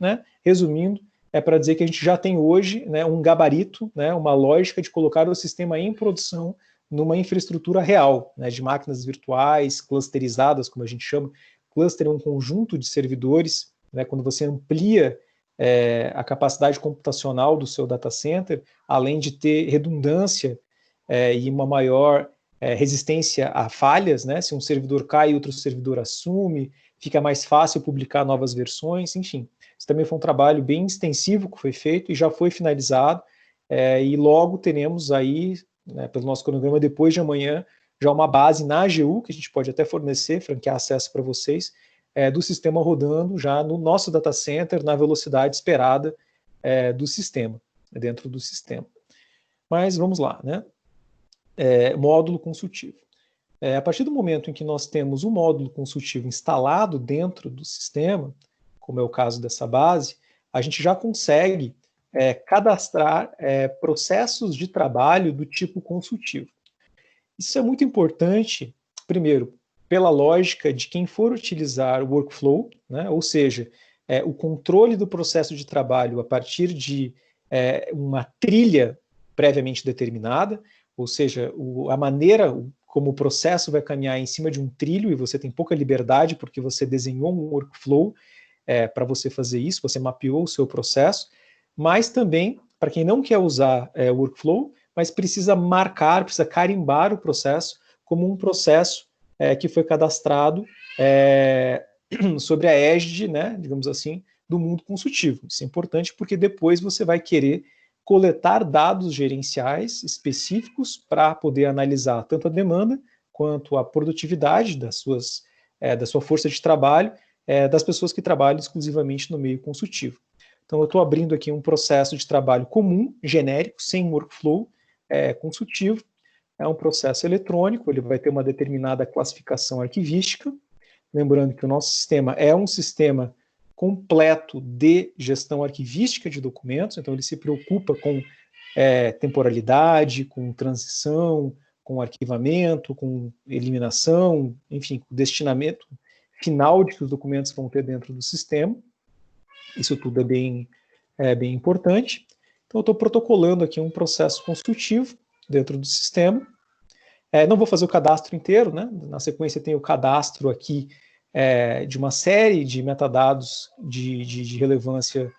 né, resumindo, é para dizer que a gente já tem hoje, né, um gabarito, né, uma lógica de colocar o sistema em produção numa infraestrutura real, né, de máquinas virtuais, clusterizadas, como a gente chama. Cluster é um conjunto de servidores, né, quando você amplia a capacidade computacional do seu data center, além de ter redundância e uma maior resistência a falhas, né, se um servidor cai, outro servidor assume, fica mais fácil publicar novas versões, enfim. Isso também foi um trabalho bem extensivo que foi feito e já foi finalizado, e logo teremos aí, né, pelo nosso cronograma, depois de amanhã, já uma base na AGU, que a gente pode até fornecer, franquear acesso para vocês, do sistema rodando já no nosso data center, na velocidade esperada do sistema, dentro do sistema. Mas vamos lá, né? Módulo consultivo. A partir do momento em que nós temos o módulo consultivo instalado dentro do sistema, como é o caso dessa base, a gente já consegue cadastrar processos de trabalho do tipo consultivo. Isso é muito importante, primeiro, pela lógica de quem for utilizar o workflow, né, ou seja, o controle do processo de trabalho a partir de uma trilha previamente determinada, ou seja, a maneira como o processo vai caminhar em cima de um trilho, e você tem pouca liberdade porque você desenhou um workflow para você fazer isso, você mapeou o seu processo, mas também, para quem não quer usar o workflow, mas precisa marcar, precisa carimbar o processo como um processo que foi cadastrado sobre a égide, né, digamos assim, do mundo consultivo. Isso é importante porque depois você vai querer coletar dados gerenciais específicos para poder analisar tanto a demanda quanto a produtividade da sua força de trabalho, das pessoas que trabalham exclusivamente no meio consultivo. Então, eu estou abrindo aqui um processo de trabalho comum, genérico, sem workflow consultivo. É um processo eletrônico, ele vai ter uma determinada classificação arquivística. Lembrando que o nosso sistema é um sistema completo de gestão arquivística de documentos, então ele se preocupa com temporalidade, com transição, com arquivamento, com eliminação, enfim, com destinamento final de que os documentos vão ter dentro do sistema. Isso tudo é bem importante. Então, eu estou protocolando aqui um processo consultivo dentro do sistema. Não vou fazer o cadastro inteiro, né? Na sequência tem o cadastro aqui de uma série de metadados de relevância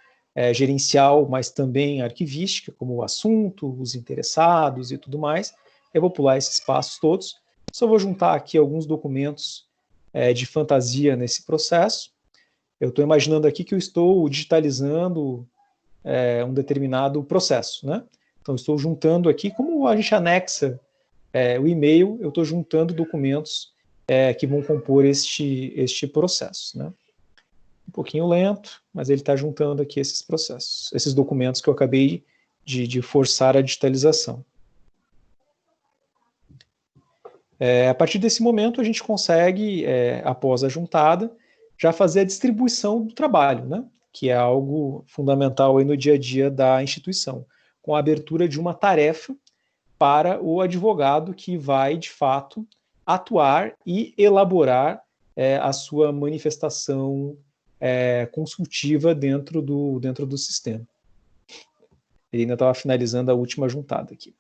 gerencial, mas também arquivística, como o assunto, os interessados e tudo mais. Eu vou pular esses passos todos. Só vou juntar aqui alguns documentos de fantasia nesse processo. Eu estou imaginando aqui que eu estou digitalizando um determinado processo, né? Então, estou juntando aqui, como a gente anexa o e-mail, eu estou juntando documentos que vão compor este processo, né? Um pouquinho lento, mas ele está juntando aqui esses processos, esses documentos que eu acabei de forçar a digitalização. A partir desse momento, a gente consegue, após a juntada, já fazer a distribuição do trabalho, né? Que é algo fundamental aí no dia a dia da instituição, com a abertura de uma tarefa para o advogado que vai, de fato, atuar e elaborar a sua manifestação consultiva dentro do sistema. Ele ainda estava finalizando a última juntada aqui.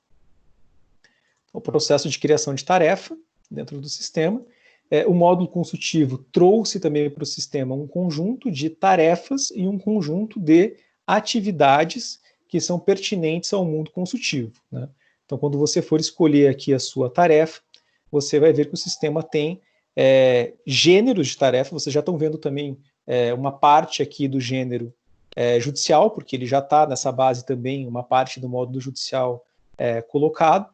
O processo de criação de tarefa dentro do sistema. O módulo consultivo trouxe também para o sistema um conjunto de tarefas e um conjunto de atividades que são pertinentes ao mundo consultivo, né? Então, quando você for escolher aqui a sua tarefa, você vai ver que o sistema tem gêneros de tarefa. Vocês já estão vendo também uma parte aqui do gênero judicial, porque ele já está nessa base também, uma parte do módulo judicial colocado.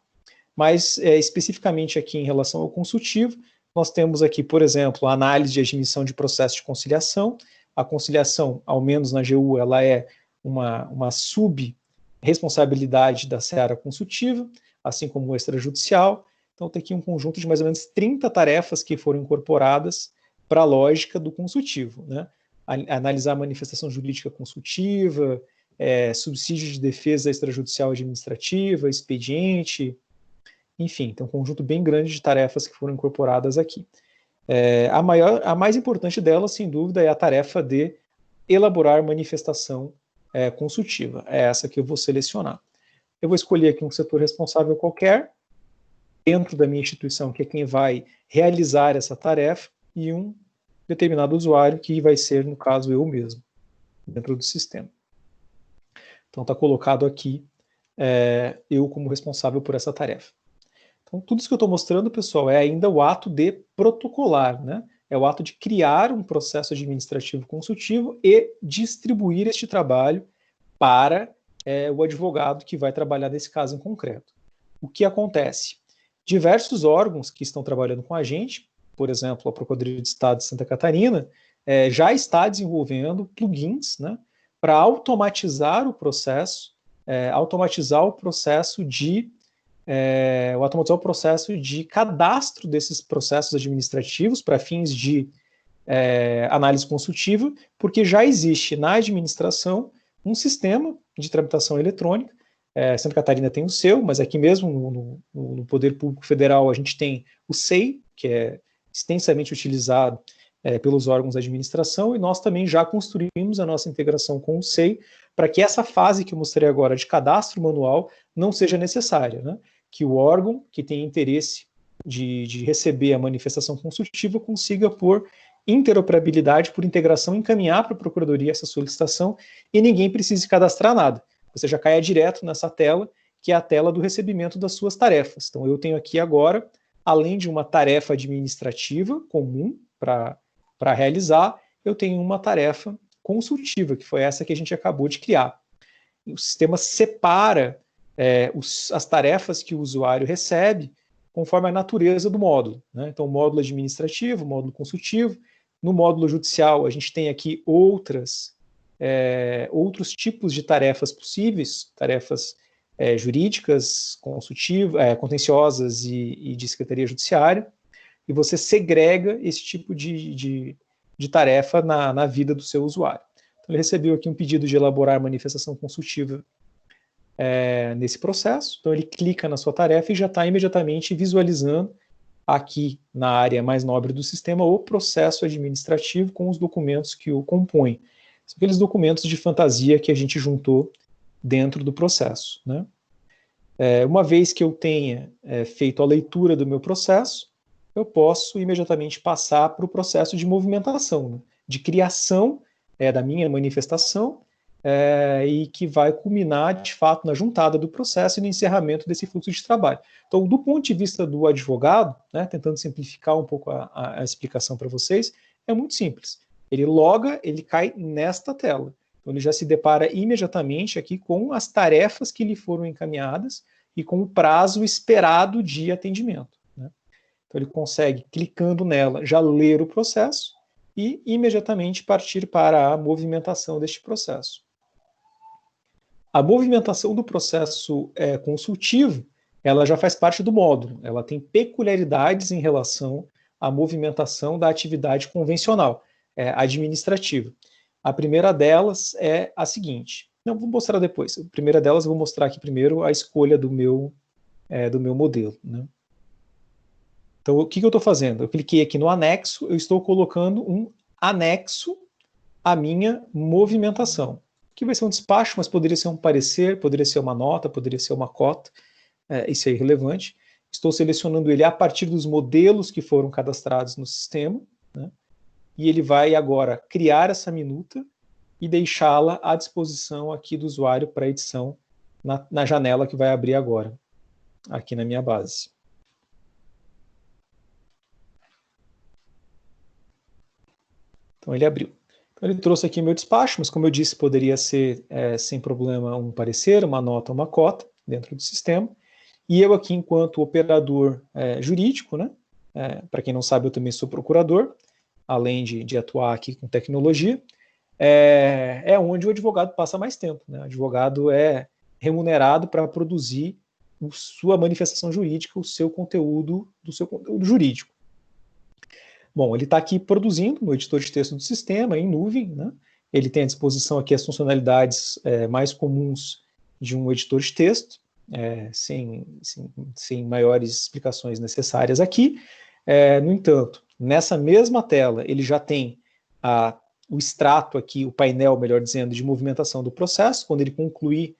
Mas, especificamente aqui em relação ao consultivo, nós temos aqui, por exemplo, a análise de admissão de processo de conciliação. A conciliação, ao menos na AGU, ela é uma sub-responsabilidade da seara consultiva, assim como o extrajudicial. Então, tem aqui um conjunto de mais ou menos 30 tarefas que foram incorporadas para a lógica do consultivo, né? Analisar a manifestação jurídica consultiva, subsídio de defesa extrajudicial administrativa, expediente, enfim, tem um conjunto bem grande de tarefas que foram incorporadas aqui. A mais importante delas, sem dúvida, é a tarefa de elaborar manifestação consultiva. É essa que eu vou selecionar. Eu vou escolher aqui um setor responsável qualquer, dentro da minha instituição, que é quem vai realizar essa tarefa, e um determinado usuário, que vai ser, no caso, eu mesmo, dentro do sistema. Então, está colocado aqui eu como responsável por essa tarefa. Então, tudo isso que eu estou mostrando, pessoal, é ainda o ato de protocolar, né? É o ato de criar um processo administrativo consultivo e distribuir este trabalho para o advogado que vai trabalhar nesse caso em concreto. O que acontece? Diversos órgãos que estão trabalhando com a gente, por exemplo, a Procuradoria de Estado de Santa Catarina, já está desenvolvendo plugins, né, para automatizar o processo de cadastro desses processos administrativos para fins de análise consultiva, porque já existe na administração um sistema de tramitação eletrônica. Santa Catarina tem o seu, mas aqui mesmo no Poder Público Federal a gente tem o SEI, que é extensamente utilizado pelos órgãos da administração, e nós também já construímos a nossa integração com o SEI para que essa fase que eu mostrei agora de cadastro manual não seja necessária, né? Que o órgão que tem interesse de receber a manifestação consultiva consiga, por interoperabilidade, por integração, encaminhar para a Procuradoria essa solicitação e ninguém precise cadastrar nada. Você já cai direto nessa tela, que é a tela do recebimento das suas tarefas. Então, eu tenho aqui agora, além de uma tarefa administrativa comum para realizar, eu tenho uma tarefa consultiva, que foi essa que a gente acabou de criar. O sistema separa as tarefas que o usuário recebe conforme a natureza do módulo, né? Então, módulo administrativo, módulo consultivo. No módulo judicial, a gente tem aqui outros tipos de tarefas possíveis, tarefas jurídicas, contenciosas e de secretaria judiciária, e você segrega esse tipo de tarefa na vida do seu usuário. Então, ele recebeu aqui um pedido de elaborar manifestação consultiva nesse processo, então ele clica na sua tarefa e já está imediatamente visualizando aqui na área mais nobre do sistema o processo administrativo com os documentos que o compõem. São aqueles documentos de fantasia que a gente juntou dentro do processo, né? Uma vez que eu tenha feito a leitura do meu processo, eu posso imediatamente passar para o processo de movimentação, né? De criação da minha manifestação, e que vai culminar, de fato, na juntada do processo e no encerramento desse fluxo de trabalho. Então, do ponto de vista do advogado, né, tentando simplificar um pouco a explicação para vocês, é muito simples. Ele loga, ele cai nesta tela. Então, ele já se depara imediatamente aqui com as tarefas que lhe foram encaminhadas e com o prazo esperado de atendimento, né? Então, ele consegue, clicando nela, já ler o processo e imediatamente partir para a movimentação deste processo. A movimentação do processo consultivo, ela já faz parte do módulo, ela tem peculiaridades em relação à movimentação da atividade convencional, administrativa. A primeira delas é a seguinte, não, vou mostrar depois, a primeira delas eu vou mostrar aqui primeiro a escolha do meu modelo, né? Então, o que eu estou fazendo? Eu cliquei aqui no anexo, eu estou colocando um anexo à minha movimentação, que vai ser um despacho, mas poderia ser um parecer, poderia ser uma nota, poderia ser uma cota, isso é irrelevante. Estou selecionando ele a partir dos modelos que foram cadastrados no sistema, né? E ele vai agora criar essa minuta e deixá-la à disposição aqui do usuário para edição na janela que vai abrir agora, aqui na minha base. Então ele abriu. Então ele trouxe aqui meu despacho, mas como eu disse, poderia ser sem problema um parecer, uma nota, uma cota dentro do sistema. E eu aqui, enquanto operador jurídico, né, para quem não sabe, eu também sou procurador, além de atuar aqui com tecnologia, é onde o advogado passa mais tempo, né? O advogado é remunerado para produzir sua manifestação jurídica, o seu conteúdo jurídico. Bom, ele está aqui produzindo no editor de texto do sistema, em nuvem, né? Ele tem à disposição aqui as funcionalidades mais comuns de um editor de texto, sem maiores explicações necessárias aqui. No entanto, nessa mesma tela, ele já tem o extrato aqui, o painel, melhor dizendo, de movimentação do processo, quando ele concluir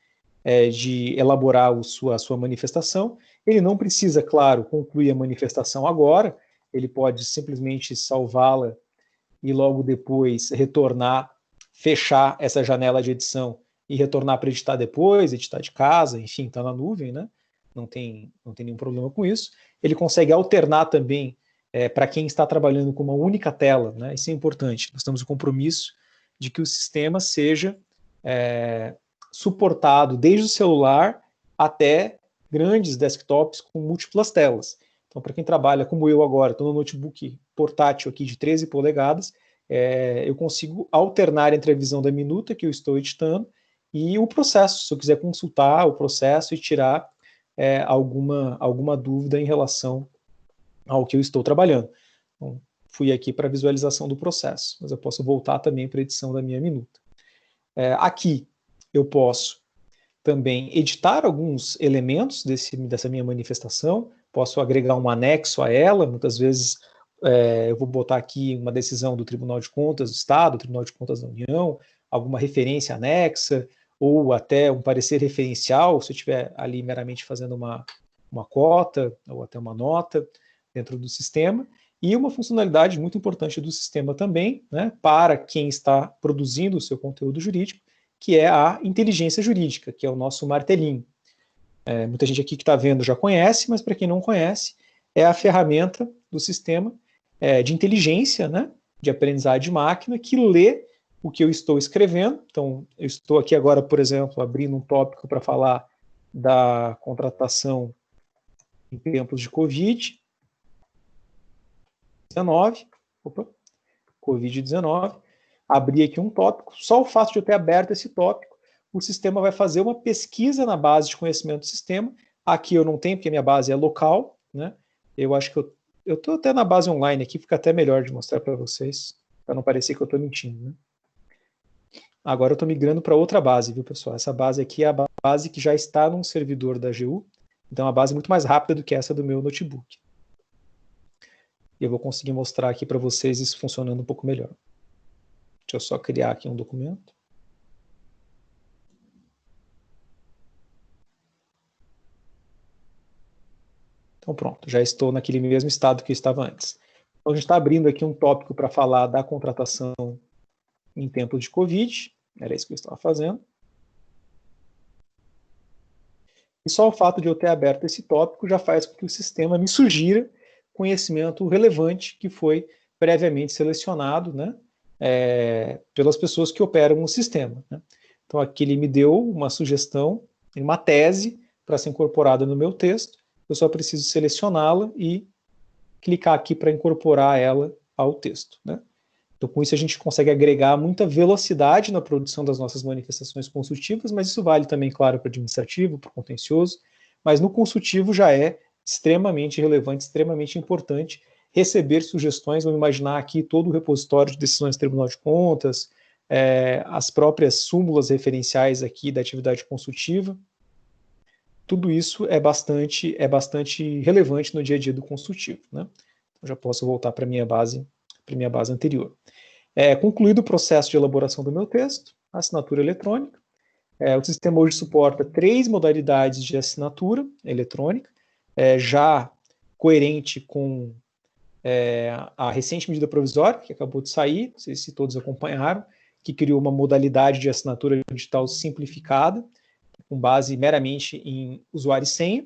de elaborar a sua manifestação. Ele não precisa, claro, concluir a manifestação agora, ele pode simplesmente salvá-la e logo depois retornar, fechar essa janela de edição e retornar para editar depois, editar de casa, enfim, está na nuvem, né? Não tem nenhum problema com isso. Ele consegue alternar também para quem está trabalhando com uma única tela, né? Isso é importante. Nós temos o compromisso de que o sistema seja suportado desde o celular até grandes desktops com múltiplas telas. Então, para quem trabalha como eu agora, estou no notebook portátil aqui de 13 polegadas, eu consigo alternar entre a visão da minuta que eu estou editando e o processo, se eu quiser consultar o processo e tirar alguma dúvida em relação ao que eu estou trabalhando. Então, fui aqui para a visualização do processo, mas eu posso voltar também para a edição da minha minuta. Aqui eu posso também editar alguns elementos dessa minha manifestação, posso agregar um anexo a ela, muitas vezes eu vou botar aqui uma decisão do Tribunal de Contas do Estado, Tribunal de Contas da União, alguma referência anexa, ou até um parecer referencial, se eu estiver ali meramente fazendo uma cota, ou até uma nota dentro do sistema, e uma funcionalidade muito importante do sistema também, né, para quem está produzindo o seu conteúdo jurídico, que é a inteligência jurídica, que é o nosso martelinho. Muita gente aqui que está vendo já conhece, mas para quem não conhece, é a ferramenta do sistema de inteligência, né, de aprendizagem de máquina, que lê o que eu estou escrevendo. Então, eu estou aqui agora, por exemplo, abrindo um tópico para falar da contratação em tempos de Covid-19. Covid-19. Abri aqui um tópico. Só o fato de eu ter aberto esse tópico, o sistema vai fazer uma pesquisa na base de conhecimento do sistema. Aqui eu não tenho, porque a minha base é local, né? Eu acho que eu estou até na base online aqui, fica até melhor de mostrar para vocês, para não parecer que eu estou mentindo, né? Agora eu estou migrando para outra base, viu, pessoal? Essa base aqui é a base que já está num servidor da AGU, então é uma base muito mais rápida do que essa do meu notebook. E eu vou conseguir mostrar aqui para vocês isso funcionando um pouco melhor. Deixa eu só criar aqui um documento. Então pronto, já estou naquele mesmo estado que eu estava antes. Então a gente está abrindo aqui um tópico para falar da contratação em tempo de Covid, era isso que eu estava fazendo. E só o fato de eu ter aberto esse tópico já faz com que o sistema me sugira conhecimento relevante que foi previamente selecionado, né, pelas pessoas que operam o sistema, né. Então aqui ele me deu uma sugestão, uma tese para ser incorporada no meu texto, eu só preciso selecioná-la e clicar aqui para incorporar ela ao texto, né. Então, com isso, a gente consegue agregar muita velocidade na produção das nossas manifestações consultivas, mas isso vale também, claro, para o administrativo, para o contencioso, mas no consultivo já é extremamente relevante, extremamente importante receber sugestões. Vamos imaginar aqui todo o repositório de decisões do Tribunal de Contas, as próprias súmulas referenciais aqui da atividade consultiva. Tudo isso é bastante relevante no dia a dia do consultivo, né? Então, já posso voltar para a minha base anterior. Concluído o processo de elaboração do meu texto, assinatura eletrônica. O sistema hoje suporta 3 modalidades de assinatura eletrônica, já coerente com a recente medida provisória, que acabou de sair, não sei se todos acompanharam, que criou uma modalidade de assinatura digital simplificada, com base meramente em usuário e senha.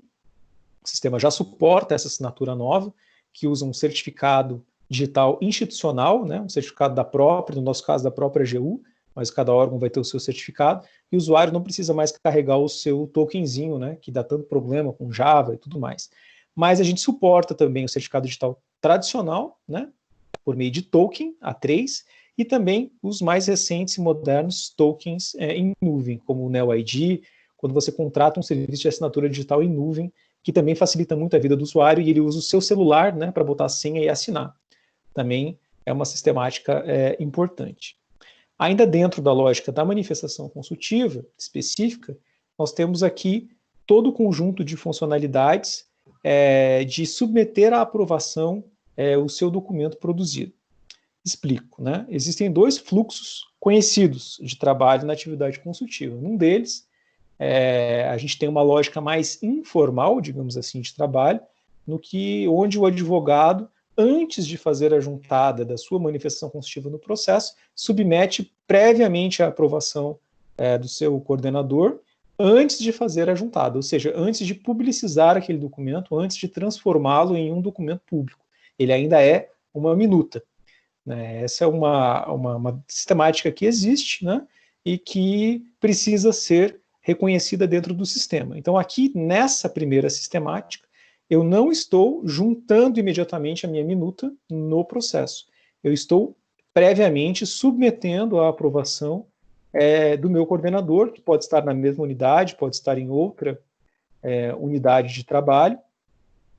O sistema já suporta essa assinatura nova, que usa um certificado digital institucional, né, um certificado da própria, no nosso caso da própria AGU, mas cada órgão vai ter o seu certificado, e o usuário não precisa mais carregar o seu tokenzinho, né, que dá tanto problema com Java e tudo mais. Mas a gente suporta também o certificado digital tradicional, né, por meio de token A3, e também os mais recentes e modernos tokens em nuvem, como o NeoID, quando você contrata um serviço de assinatura digital em nuvem, que também facilita muito a vida do usuário, e ele usa o seu celular, né, para botar a senha e assinar. Também é uma sistemática importante. Ainda dentro da lógica da manifestação consultiva específica, nós temos aqui todo o conjunto de funcionalidades de submeter à aprovação o seu documento produzido. Explico, né? Existem dois fluxos conhecidos de trabalho na atividade consultiva. Um deles, a gente tem uma lógica mais informal, digamos assim, de trabalho, onde o advogado, antes de fazer a juntada da sua manifestação constitutiva no processo, submete previamente à aprovação do seu coordenador, antes de fazer a juntada, ou seja, antes de publicizar aquele documento, antes de transformá-lo em um documento público. Ele ainda é uma minuta. Né? Essa é uma sistemática que existe, né? E que precisa ser reconhecida dentro do sistema. Então, aqui, nessa primeira sistemática, eu não estou juntando imediatamente a minha minuta no processo. Eu estou previamente submetendo à aprovação do meu coordenador, que pode estar na mesma unidade, pode estar em outra unidade de trabalho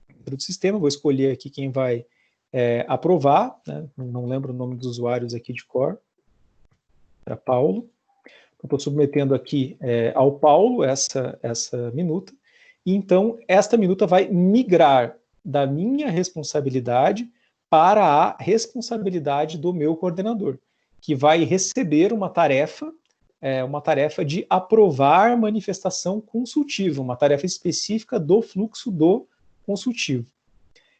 dentro do sistema. Vou escolher aqui quem vai aprovar, né? Não lembro o nome dos usuários aqui de cor, para Paulo. Estou submetendo aqui ao Paulo essa minuta, e então esta minuta vai migrar da minha responsabilidade para a responsabilidade do meu coordenador, que vai receber uma tarefa de aprovar manifestação consultiva, uma tarefa específica do fluxo do consultivo.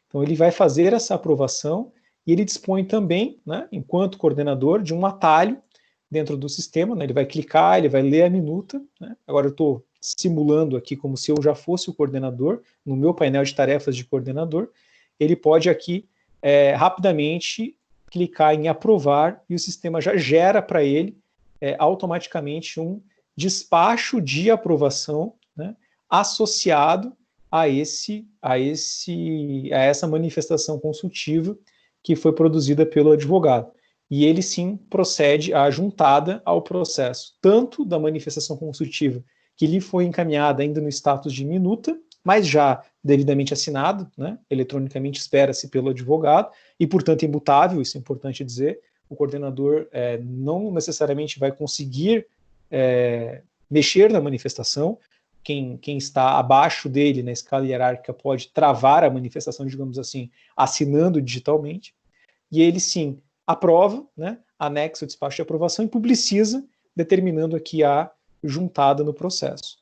Então ele vai fazer essa aprovação e ele dispõe também, né, enquanto coordenador, de um atalho dentro do sistema, né, ele vai clicar, ele vai ler a minuta, né. Agora eu estou simulando aqui como se eu já fosse o coordenador, no meu painel de tarefas de coordenador, ele pode aqui rapidamente clicar em aprovar e o sistema já gera para ele automaticamente um despacho de aprovação, né, associado a essa manifestação consultiva que foi produzida pelo advogado. E ele sim procede à juntada ao processo, tanto da manifestação consultiva que lhe foi encaminhada ainda no status de minuta, mas já devidamente assinado, né, eletronicamente espera-se pelo advogado, e portanto imutável, isso é importante dizer, o coordenador não necessariamente vai conseguir mexer na manifestação, quem está abaixo dele na escala hierárquica pode travar a manifestação, digamos assim, assinando digitalmente, e ele sim aprova, né, anexa o despacho de aprovação e publiciza, determinando aqui a juntada no processo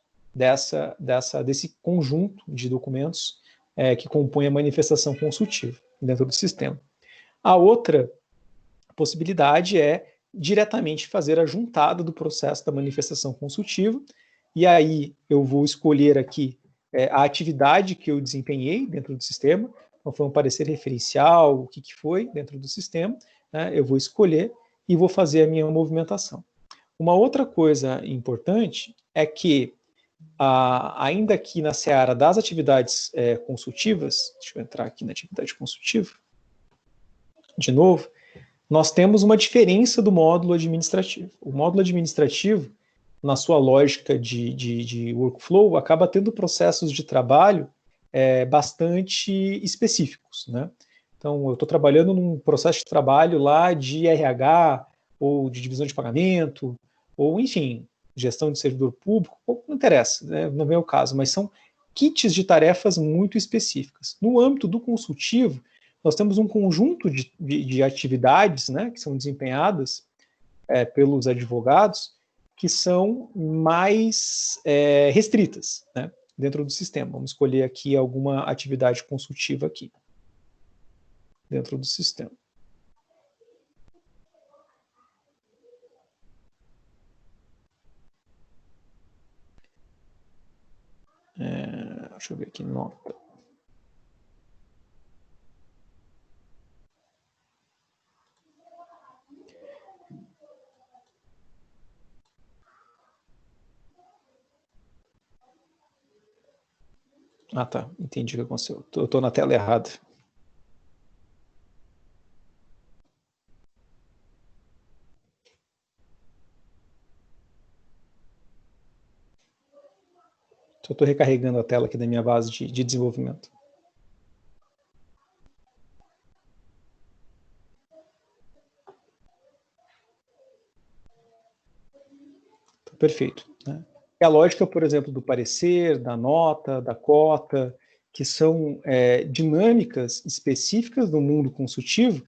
desse conjunto de documentos que compõe a manifestação consultiva dentro do sistema. A outra possibilidade é diretamente fazer a juntada do processo da manifestação consultiva, e aí eu vou escolher aqui a atividade que eu desempenhei dentro do sistema, então foi um parecer referencial, o que foi dentro do sistema, né, eu vou escolher e vou fazer a minha movimentação. Uma outra coisa importante é que, ainda aqui na seara das atividades consultivas, deixa eu entrar aqui na atividade consultiva, de novo, nós temos uma diferença do módulo administrativo. O módulo administrativo, na sua lógica de workflow, acaba tendo processos de trabalho bastante específicos, né? Então, eu estou trabalhando num processo de trabalho lá de RH, ou de divisão de pagamento, ou, enfim, gestão de servidor público, não interessa, né? Não é o caso, mas são kits de tarefas muito específicas. No âmbito do consultivo, nós temos um conjunto de atividades, né, que são desempenhadas pelos advogados, que são mais restritas, né, dentro do sistema. Vamos escolher aqui alguma atividade consultiva aqui, dentro do sistema. Deixa eu ver aqui, nota. Ah, tá. Entendi o que aconteceu. Eu estou na tela errada. Estou recarregando a tela aqui da minha base de desenvolvimento. Perfeito, né? É a lógica, por exemplo, do parecer, da nota, da cota, que são dinâmicas específicas do mundo consultivo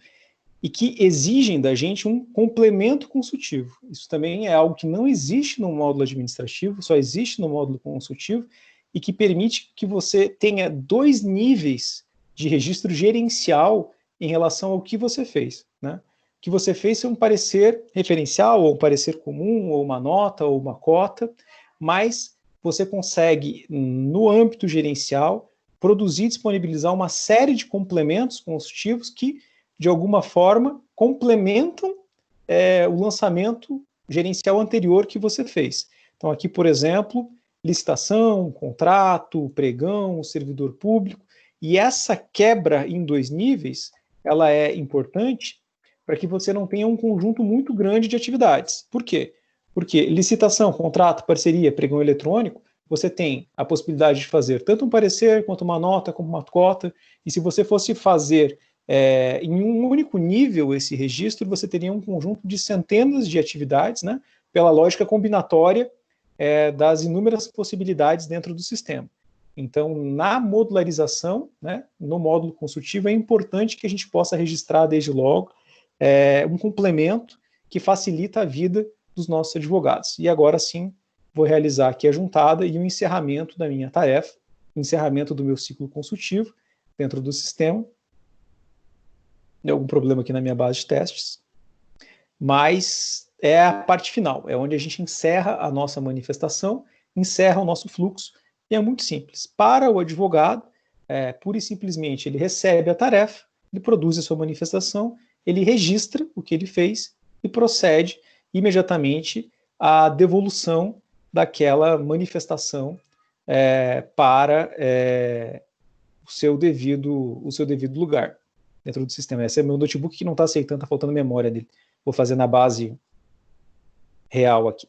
e que exigem da gente um complemento consultivo. Isso também é algo que não existe no módulo administrativo, só existe no módulo consultivo, e que permite que você tenha 2 níveis de registro gerencial em relação ao que você fez, né? O que você fez é um parecer referencial, ou um parecer comum, ou uma nota, ou uma cota, mas você consegue, no âmbito gerencial, produzir e disponibilizar uma série de complementos consultivos que, de alguma forma, complementam o lançamento gerencial anterior que você fez. Então, aqui, por exemplo, licitação, contrato, pregão, servidor público, e essa quebra em 2 níveis, ela é importante para que você não tenha um conjunto muito grande de atividades. Por quê? Porque licitação, contrato, parceria, pregão eletrônico, você tem a possibilidade de fazer tanto um parecer, quanto uma nota, como uma cota, e se você fosse fazer em um único nível esse registro, você teria um conjunto de centenas de atividades, né, pela lógica combinatória das inúmeras possibilidades dentro do sistema. Então, na modularização, né, no módulo consultivo, é importante que a gente possa registrar desde logo um complemento que facilita a vida dos nossos advogados. E agora sim, vou realizar aqui a juntada e o encerramento da minha tarefa, encerramento do meu ciclo consultivo dentro do sistema. Deu algum problema aqui na minha base de testes, mas é a parte final, é onde a gente encerra a nossa manifestação, encerra o nosso fluxo, e é muito simples. Para o advogado, pura e simplesmente, ele recebe a tarefa, ele produz a sua manifestação, ele registra o que ele fez e procede imediatamente à devolução daquela manifestação para o seu devido lugar dentro do sistema. Esse é meu notebook que não está aceitando, está faltando memória dele. Vou fazer na base real aqui.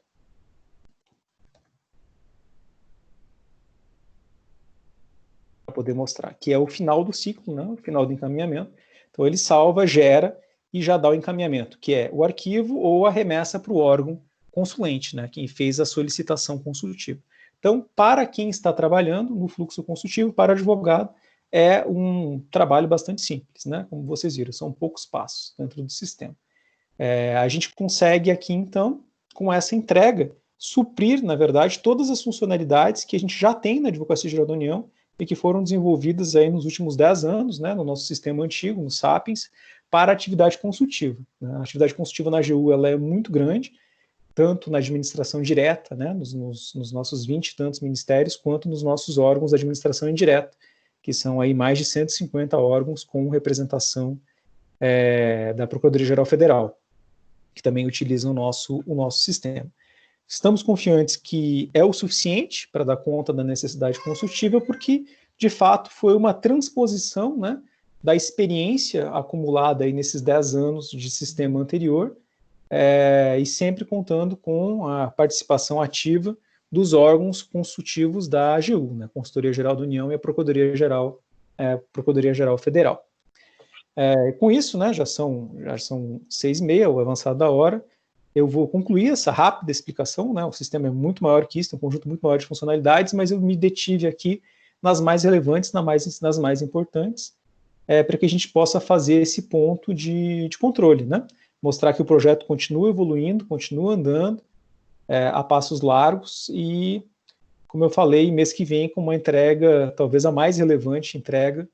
Para poder mostrar, que é o final do ciclo, né? O final do encaminhamento. Então ele salva, gera e já dá o encaminhamento, que é o arquivo ou a remessa para o órgão consulente, né? Quem fez a solicitação consultiva. Então, para quem está trabalhando no fluxo consultivo, para advogado, é um trabalho bastante simples, né? Como vocês viram, são poucos passos dentro do sistema. A gente consegue aqui, então, com essa entrega, suprir, na verdade, todas as funcionalidades que a gente já tem na Advocacia Geral da União e que foram desenvolvidas aí nos últimos 10 anos, né, no nosso sistema antigo, no Sapiens, para a atividade consultiva. Né? A atividade consultiva na AGU ela é muito grande, tanto na administração direta, né, nos nossos 20 e tantos ministérios, quanto nos nossos órgãos de administração indireta, que são aí mais de 150 órgãos com representação da Procuradoria-Geral Federal, que também utilizam o nosso sistema. Estamos confiantes que é o suficiente para dar conta da necessidade consultiva, porque, de fato, foi uma transposição, né, da experiência acumulada aí nesses 10 anos de sistema anterior, e sempre contando com a participação ativa dos órgãos consultivos da AGU, né, Consultoria Geral da União e a Procuradoria-Geral Federal. Com isso, né, já são 6h30, o avançado da hora, eu vou concluir essa rápida explicação, né, o sistema é muito maior que isso, tem um conjunto muito maior de funcionalidades, mas eu me detive aqui nas mais relevantes, nas mais importantes, para que a gente possa fazer esse ponto de controle, né, mostrar que o projeto continua evoluindo, continua andando, a passos largos e, como eu falei, mês que vem com uma entrega, talvez a mais relevante entrega,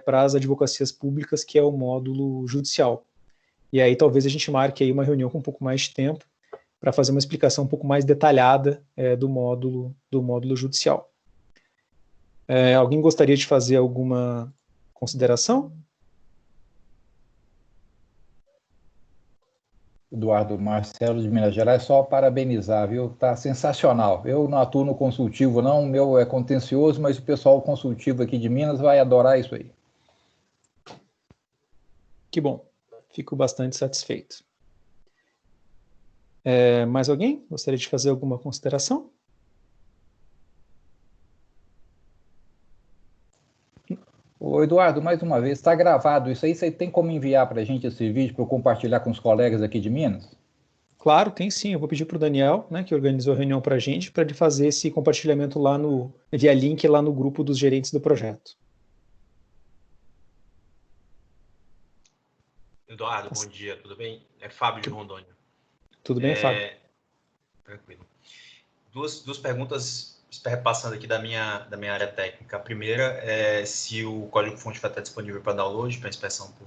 para as advocacias públicas, que é o módulo judicial. E aí talvez a gente marque aí uma reunião com um pouco mais de tempo para fazer uma explicação um pouco mais detalhada do módulo judicial. Alguém gostaria de fazer alguma consideração? Eduardo, Marcelo de Minas Gerais, só parabenizar, viu? Tá sensacional. Eu não atuo no consultivo, não, o meu é contencioso, mas o pessoal consultivo aqui de Minas vai adorar isso aí. Que bom, fico bastante satisfeito. Mais alguém gostaria de fazer alguma consideração? Ô Eduardo, mais uma vez, está gravado isso aí? Você tem como enviar para a gente esse vídeo para eu compartilhar com os colegas aqui de Minas? Claro, tem sim. Eu vou pedir para o Daniel, né, que organizou a reunião para a gente, para ele fazer esse compartilhamento lá via link lá no grupo dos gerentes do projeto. Eduardo, bom dia, tudo bem? É Fábio de Rondônia. Tudo bem, Fábio? Tranquilo. Duas perguntas passando aqui da minha área técnica. A primeira é se o código-fonte vai estar disponível para download, para inspeção por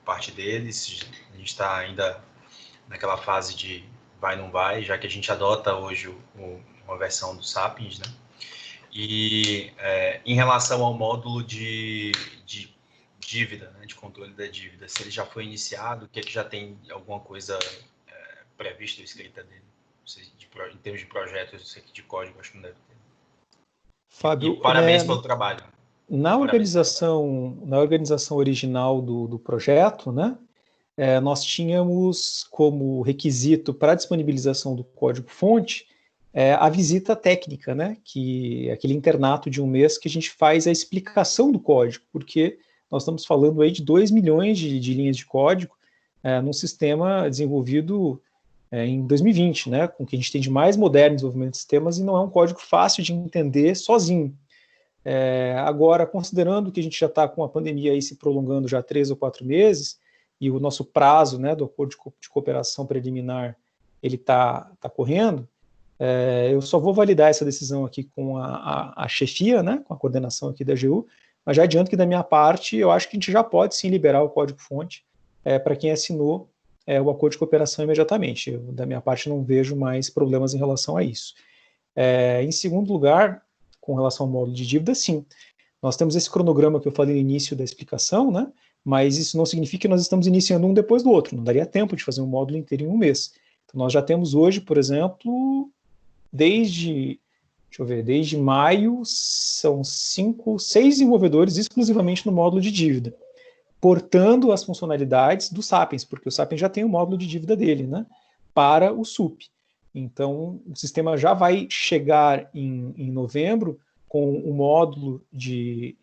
parte deles. A gente está ainda naquela fase de vai, não vai, já que a gente adota hoje uma versão do Sapiens, né? E em relação ao módulo de dívida, né, de controle da dívida, se ele já foi iniciado, o que é que já tem alguma coisa prevista ou escrita dele? Em termos de projeto, eu sei que de código acho que não deve ter. Fábio, e parabéns pelo trabalho. Na organização original do projeto, né, nós tínhamos como requisito para a disponibilização do código-fonte a visita técnica, né, que é aquele internato de um mês que a gente faz a explicação do código, porque nós estamos falando aí de 2 milhões de linhas de código num sistema desenvolvido em 2020, né, com o que a gente tem de mais moderno em desenvolvimento de sistemas, e não é um código fácil de entender sozinho. Agora, considerando que a gente já está com a pandemia aí se prolongando já 3 ou 4 meses, e o nosso prazo, né, do acordo de cooperação preliminar, ele está correndo, eu só vou validar essa decisão aqui com a chefia, né, com a coordenação aqui da AGU, mas já adianto que da minha parte, eu acho que a gente já pode sim liberar o código-fonte para quem assinou o acordo de cooperação imediatamente. Eu, da minha parte, não vejo mais problemas em relação a isso. Em segundo lugar, com relação ao módulo de dívida, sim. Nós temos esse cronograma que eu falei no início da explicação, né? Mas isso não significa que nós estamos iniciando um depois do outro. Não daria tempo de fazer um módulo inteiro em um mês. Então, nós já temos hoje, por exemplo, desde maio, são 6 desenvolvedores exclusivamente no módulo de dívida, portando as funcionalidades do Sapiens, porque o Sapiens já tem o módulo de dívida dele, né? Para o SUP. Então, o sistema já vai chegar em novembro com o módulo de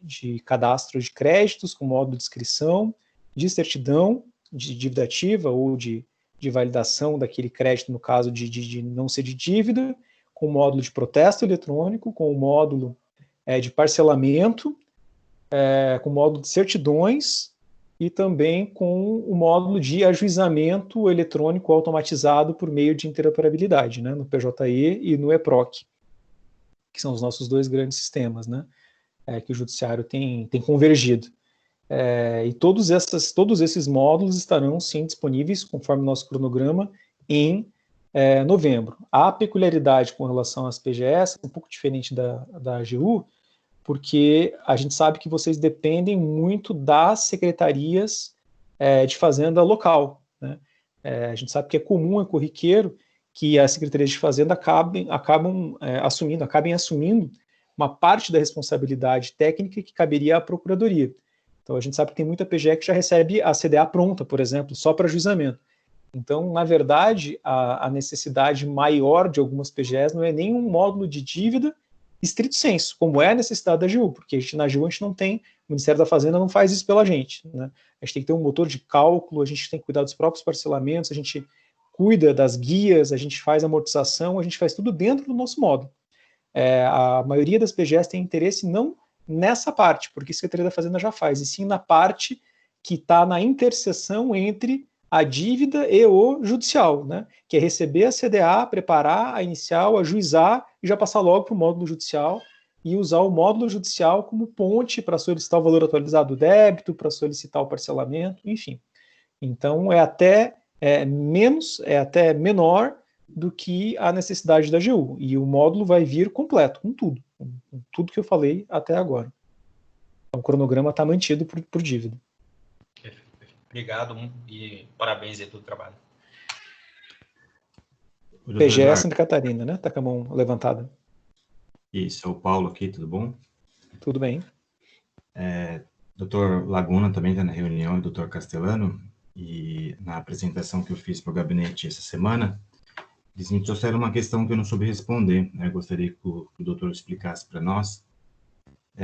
cadastro de créditos, com o módulo de inscrição, de certidão de dívida ativa ou de validação daquele crédito, no caso de não ser de dívida, com o módulo de protesto eletrônico, com o módulo de parcelamento, com o módulo de certidões, e também com o módulo de ajuizamento eletrônico automatizado por meio de interoperabilidade, né, no PJE e no EPROC, que são os nossos 2 grandes sistemas, né, que o judiciário tem convergido. E todos esses módulos estarão, sim, disponíveis, conforme o nosso cronograma, em novembro. A peculiaridade com relação às PGS é um pouco diferente da AGU, porque a gente sabe que vocês dependem muito das secretarias de fazenda local, né? A gente sabe que é comum, é corriqueiro, que as secretarias de fazenda acabem assumindo uma parte da responsabilidade técnica que caberia à procuradoria. Então, a gente sabe que tem muita PGE que já recebe a CDA pronta, por exemplo, só para ajuizamento. Então, na verdade, a necessidade maior de algumas PGEs não é nem um módulo de dívida estrito senso, como é a necessidade da AGU, porque na AGU a gente não tem, o Ministério da Fazenda não faz isso pela gente, né? A gente tem que ter um motor de cálculo, a gente tem que cuidar dos próprios parcelamentos, a gente cuida das guias, a gente faz amortização, a gente faz tudo dentro do nosso módulo. A maioria das PGS tem interesse não nessa parte, porque a Secretaria da Fazenda já faz, e sim na parte que está na interseção entre a dívida e o judicial, né? Que é receber a CDA, preparar a inicial, ajuizar e já passar logo para o módulo judicial e usar o módulo judicial como ponte para solicitar o valor atualizado do débito, para solicitar o parcelamento, enfim. Então, é até menor do que a necessidade da AGU. E o módulo vai vir completo, com tudo que eu falei até agora. Então, o cronograma está mantido por dívida. Obrigado e parabéns aí pelo trabalho. PGE Santa Catarina, né? Tá com a mão levantada. Isso, é o Paulo aqui, tudo bom? Tudo bem. Doutor Laguna também está na reunião, doutor Castellano, e na apresentação que eu fiz para o gabinete essa semana, eles me trouxeram uma questão que eu não soube responder, né? Eu gostaria que o doutor explicasse para nós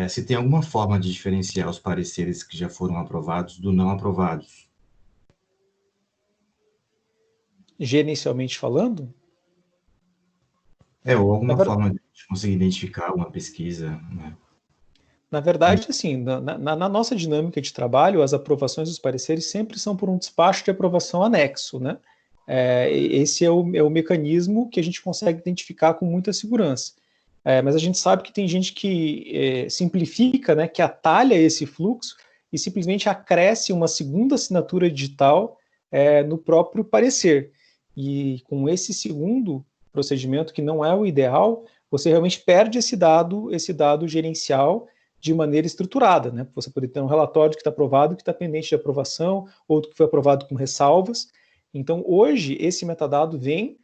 se tem alguma forma de diferenciar os pareceres que já foram aprovados do não aprovados. Gerencialmente falando? Ou alguma forma de conseguir identificar uma pesquisa, né? Na verdade, assim, na nossa dinâmica de trabalho, as aprovações dos pareceres sempre são por um despacho de aprovação anexo, né? Esse é o mecanismo que a gente consegue identificar com muita segurança. Mas a gente sabe que tem gente que simplifica, né, que atalha esse fluxo e simplesmente acresce uma segunda assinatura digital no próprio parecer. E com esse segundo procedimento, que não é o ideal, você realmente perde esse dado gerencial de maneira estruturada, né? Você poder ter um relatório que está aprovado, que está pendente de aprovação, outro que foi aprovado com ressalvas. Então, hoje, esse metadado vem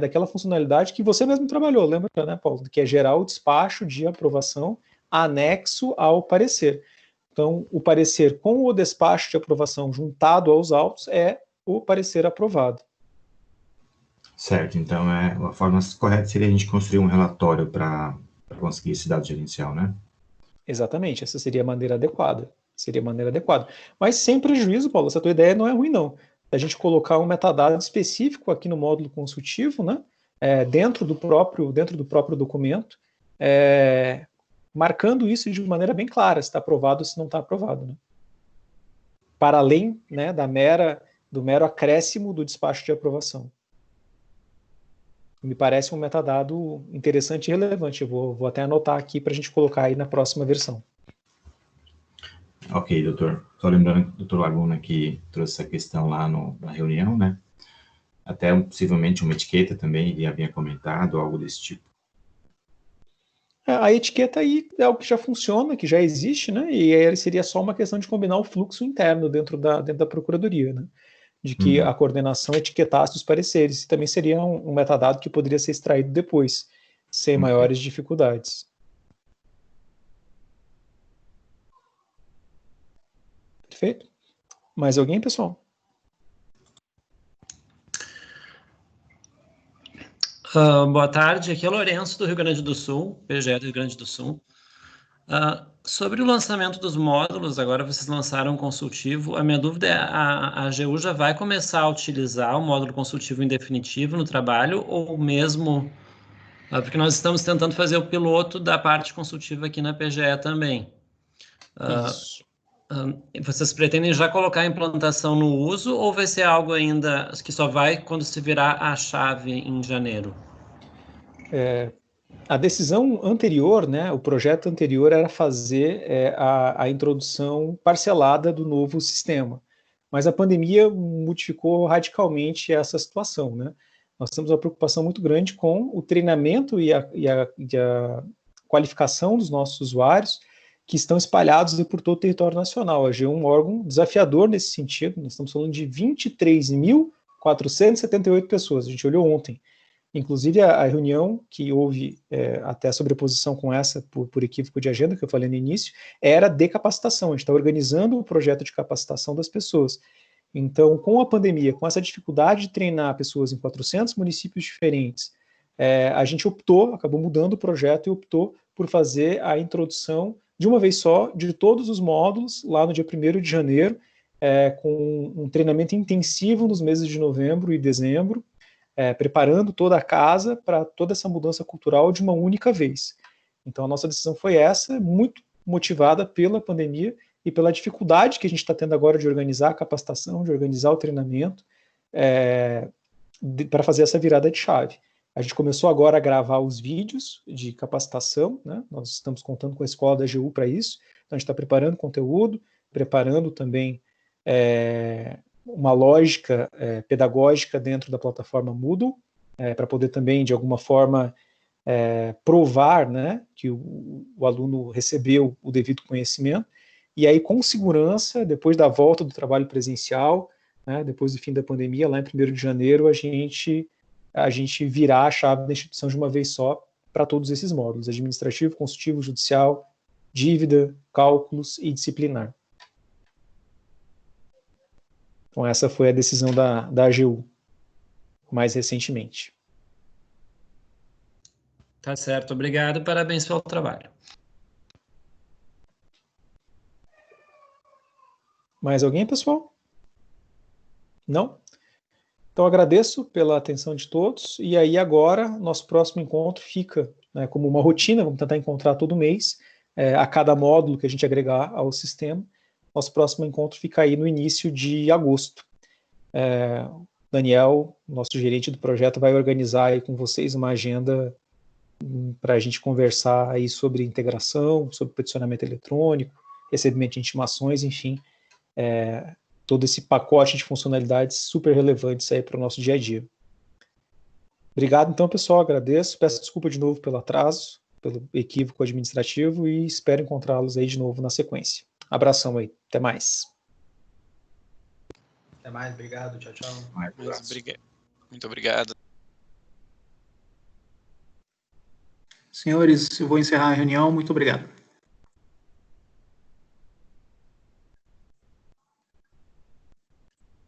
daquela funcionalidade que você mesmo trabalhou, lembra, né, Paulo? Que é gerar o despacho de aprovação anexo ao parecer. Então, o parecer com o despacho de aprovação juntado aos autos é o parecer aprovado. Certo, então a forma correta seria a gente construir um relatório para conseguir esse dado gerencial, né? Exatamente, essa seria a maneira adequada. Mas sem prejuízo, Paulo, essa tua ideia não é ruim, não. A gente colocar um metadado específico aqui no módulo consultivo, né? Dentro do próprio documento, marcando isso de maneira bem clara, se está aprovado ou se não está aprovado, né? Para além, né, do mero acréscimo do despacho de aprovação. Me parece um metadado interessante e relevante. Eu vou até anotar aqui para a gente colocar aí na próxima versão. Ok, doutor. Só lembrando que o doutor Laguna que trouxe essa questão lá na reunião, né? Até possivelmente uma etiqueta também, ele havia comentado, algo desse tipo. A etiqueta aí é algo que já funciona, que já existe, né? E aí seria só uma questão de combinar o fluxo interno dentro da procuradoria, né? De que a coordenação etiquetasse os pareceres. E também seria um metadado que poderia ser extraído depois, sem maiores dificuldades. Perfeito? Mais alguém, pessoal? Boa tarde, aqui é o Lourenço do Rio Grande do Sul, PGE do Rio Grande do Sul. Sobre o lançamento dos módulos, agora vocês lançaram um consultivo, a minha dúvida é, a AGU já vai começar a utilizar o módulo consultivo em definitivo no trabalho, ou mesmo, porque nós estamos tentando fazer o piloto da parte consultiva aqui na PGE também. Isso. Vocês pretendem já colocar a implantação no uso, ou vai ser algo ainda que só vai quando se virar a chave em janeiro? A decisão anterior, né, o projeto anterior era fazer a introdução parcelada do novo sistema, mas a pandemia modificou radicalmente essa situação, né? Nós temos uma preocupação muito grande com o treinamento e a qualificação dos nossos usuários que estão espalhados por todo o território nacional. A AGU é um órgão desafiador nesse sentido. Nós estamos falando de 23.478 pessoas, a gente olhou ontem. Inclusive, a reunião que houve até a sobreposição com essa, por equívoco de agenda, que eu falei no início, era de capacitação. A gente está organizando o projeto de capacitação das pessoas. Então, com a pandemia, com essa dificuldade de treinar pessoas em 400 municípios diferentes, a gente acabou mudando o projeto e optou por fazer a introdução de uma vez só de todos os módulos lá no dia 1º de janeiro, com um treinamento intensivo nos meses de novembro e dezembro, preparando toda a casa para toda essa mudança cultural de uma única vez. Então, a nossa decisão foi essa, muito motivada pela pandemia e pela dificuldade que a gente está tendo agora de organizar a capacitação, de organizar o treinamento, para fazer essa virada de chave. A gente começou agora a gravar os vídeos de capacitação, né? Nós estamos contando com a escola da AGU para isso, então a gente está preparando conteúdo, preparando também uma lógica pedagógica dentro da plataforma Moodle, para poder também, de alguma forma, provar, né, que o aluno recebeu o devido conhecimento, e aí, com segurança, depois da volta do trabalho presencial, né, depois do fim da pandemia, lá em 1º de janeiro, a gente virar a chave da instituição de uma vez só para todos esses módulos, administrativo, consultivo, judicial, dívida, cálculos e disciplinar. Então, essa foi a decisão da AGU, mais recentemente. Tá certo, obrigado, parabéns pelo trabalho. Mais alguém, pessoal? Não? Então, agradeço pela atenção de todos, e aí agora, nosso próximo encontro fica, né, como uma rotina, vamos tentar encontrar todo mês, a cada módulo que a gente agregar ao sistema. Nosso próximo encontro fica aí no início de agosto. Daniel, nosso gerente do projeto, vai organizar aí com vocês uma agenda para a gente conversar aí sobre integração, sobre peticionamento eletrônico, recebimento de intimações, enfim, todo esse pacote de funcionalidades super relevantes aí para o nosso dia a dia. Obrigado, então, pessoal, agradeço, peço desculpa de novo pelo atraso, pelo equívoco administrativo e espero encontrá-los aí de novo na sequência. Abração aí, até mais. Até mais, obrigado, tchau, tchau. Muito obrigado. Senhores, eu vou encerrar a reunião, muito obrigado.